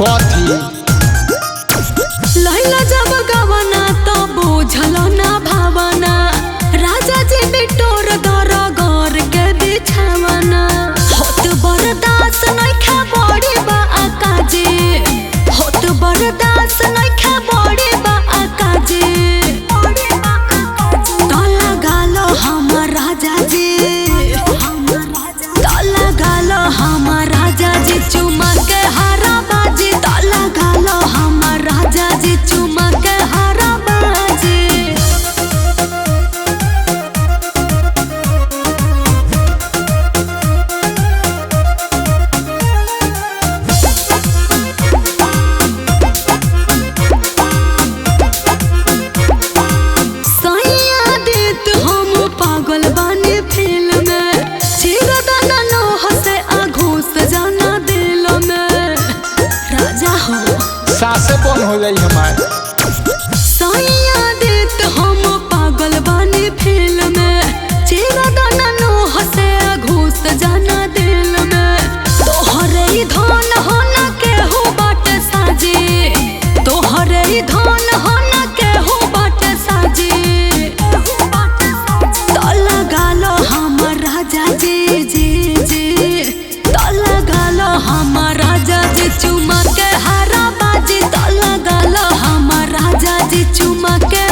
कथी लैला जब गवना तो बुझल ना भावना राजा जी बिटोर दर घर के बिछावना होत बर्दाश्त नइखे बड़ी बा आकाजी होत बर्दाश्त नइखे बड़ी बा आकाजी तला गालो हमर राजा जी तला गालो हमर राजा जी चुमा के हारा बाजी तला गालो हमर राजा जी चुमा के हारा बाजी सैया देत हम पागल बानी फिल्म में चिरदाना नोह से आघूस जाना दिल में राजा हो सासे बन हो जाई हमार सैया देत हम पागल बानी फिल्म में चिरदाना नोह से आघूस जाना दिल में तोहरे ही धन हो ना केहू बाट साजी तोहरे ही धन हो ना केहू बाट साजी तला गालो हमर राजा जी जी जी तला गालो हमर राजा जी चुमा के हारा बाजी तला गालो हमर राजा जी चुमा के